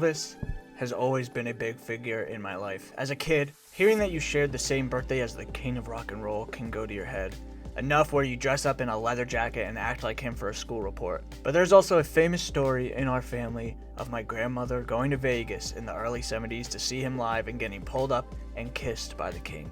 Elvis has always been a big figure in my life. As a kid, hearing that you shared the same birthday as the king of rock and roll can go to your head. Enough where you dress up in a leather jacket and act like him for a school report. But there's also a famous story in our family of my grandmother going to Vegas in the early 70s to see him live and getting pulled up and kissed by the king.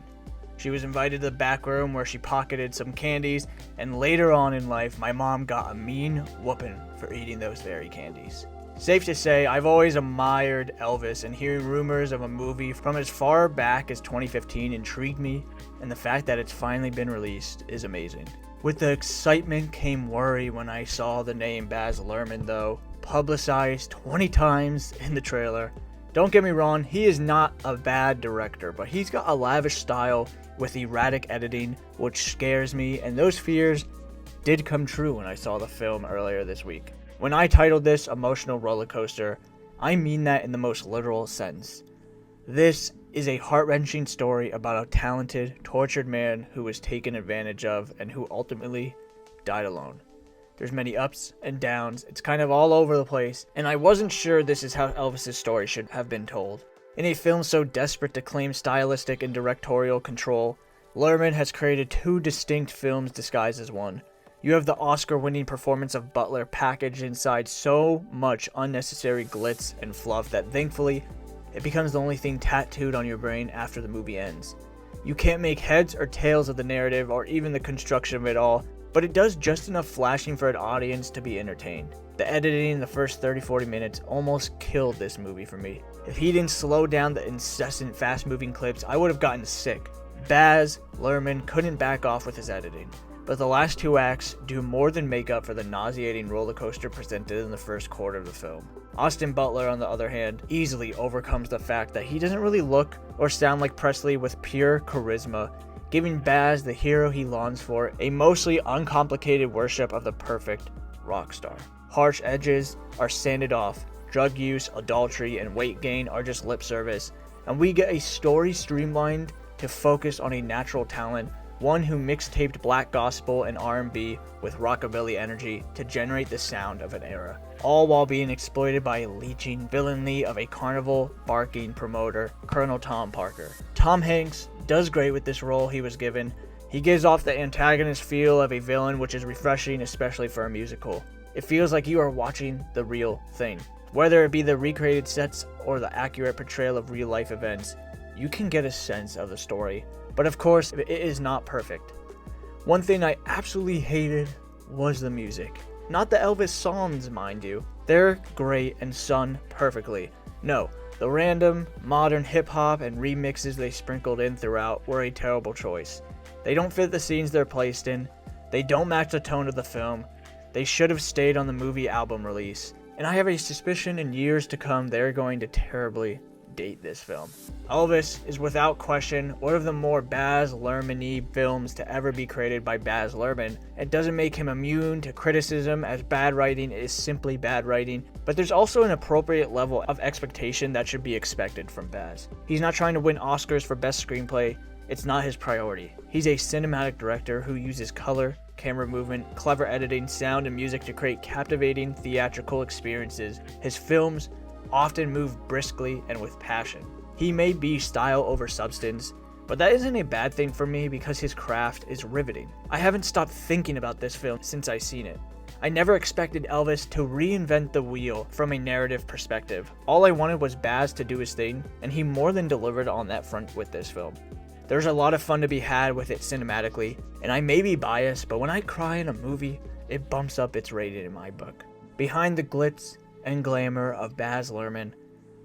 She was invited to the back room where she pocketed some candies, and later on in life, my mom got a mean whooping for eating those very candies. Safe to say, I've always admired Elvis, and hearing rumors of a movie from as far back as 2015 intrigued me, and the fact that it's finally been released is amazing. With the excitement came worry when I saw the name Baz Luhrmann, though, publicized 20 times in the trailer. Don't get me wrong, he is not a bad director, but he's got a lavish style with erratic editing, which scares me, and those fears did come true when I saw the film earlier this week. When I titled this Emotional Roller Coaster, I mean that in the most literal sense. This is a heart-wrenching story about a talented, tortured man who was taken advantage of and who ultimately died alone. There's many ups and downs, it's kind of all over the place, and I wasn't sure this is how Elvis' story should have been told. In a film so desperate to claim stylistic and directorial control, Luhrmann has created two distinct films disguised as one. You have the Oscar-winning performance of Butler packaged inside so much unnecessary glitz and fluff that thankfully, it becomes the only thing tattooed on your brain after the movie ends. You can't make heads or tails of the narrative or even the construction of it all, but it does just enough flashing for an audience to be entertained. The editing in the first 30-40 minutes almost killed this movie for me. If he didn't slow down the incessant fast-moving clips, I would have gotten sick. Baz Luhrmann couldn't back off with his editing, but the last two acts do more than make up for the nauseating roller coaster presented in the first quarter of the film. Austin Butler, on the other hand, easily overcomes the fact that he doesn't really look or sound like Presley with pure charisma, giving Baz, the hero he longs for, a mostly uncomplicated worship of the perfect rock star. Harsh edges are sanded off, drug use, adultery, and weight gain are just lip service, and we get a story streamlined to focus on a natural talent, one who mixtaped black gospel and R&B with rockabilly energy to generate the sound of an era, all while being exploited by a leeching villainy of a carnival barking promoter, Colonel Tom Parker. Tom Hanks does great with this role he was given. He gives off the antagonist feel of a villain, which is refreshing, especially for a musical. It feels like you are watching the real thing. Whether it be the recreated sets or the accurate portrayal of real life events, you can get a sense of the story. But of course, it is not perfect. One thing I absolutely hated was the music. Not the Elvis songs, mind you. They're great and sung perfectly. No, the random, modern hip-hop and remixes they sprinkled in throughout were a terrible choice. They don't fit the scenes they're placed in. They don't match the tone of the film. They should have stayed on the movie album release. And I have a suspicion in years to come they're going to terribly date this film. Elvis is without question one of the more Baz Luhrmann-y films to ever be created by Baz Luhrmann. It doesn't make him immune to criticism, as bad writing is simply bad writing, but there's also an appropriate level of expectation that should be expected from Baz. He's not trying to win Oscars for best screenplay. It's not his priority. He's a cinematic director who uses color, camera movement, clever editing, sound, and music to create captivating theatrical experiences. His films often move briskly and with passion. He may be style over substance, but that isn't a bad thing for me because his craft is riveting. I haven't stopped thinking about this film since I seen it. I never expected Elvis to reinvent the wheel from a narrative perspective. All I wanted was Baz to do his thing, and he more than delivered on that front with this film. There's a lot of fun to be had with it cinematically, and I may be biased, but when I cry in a movie, it bumps up its rating in my book. Behind the glitz and glamour of Baz Luhrmann,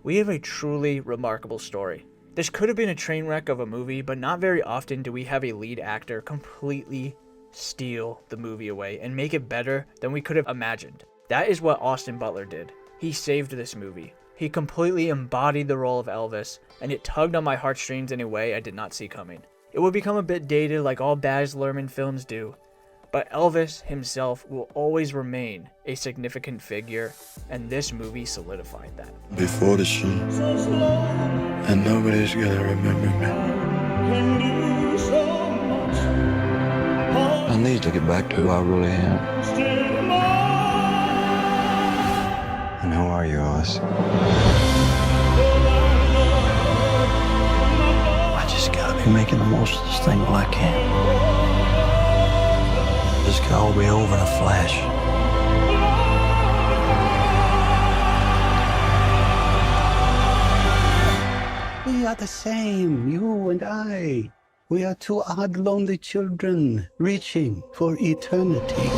we have a truly remarkable story. This could have been a train wreck of a movie, but not very often do we have a lead actor completely steal the movie away and make it better than we could have imagined. That is what Austin Butler did. He saved this movie. He completely embodied the role of Elvis, and it tugged on my heartstrings in a way I did not see coming. It would become a bit dated like all Baz Luhrmann films do, but Elvis himself will always remain a significant figure, and this movie solidified that. Before the show, and nobody's gonna remember me. I need to get back to who I really am. And I How are you, Oz? I just gotta be making the most of this thing while I can. This could all be over in a flash. We are the same, you and I. We are two odd, lonely children reaching for eternity.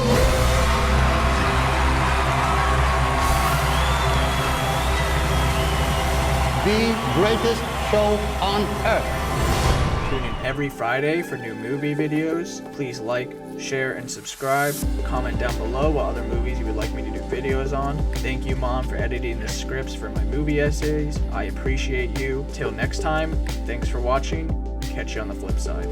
The greatest show on earth. Tune in every Friday for new movie videos. Please like, share, and subscribe. Comment down below what other movies you would like me to do videos on. Thank you, Mom, for editing the scripts for my movie essays. I appreciate you. Till next time, thanks for watching. Catch you on the flip side.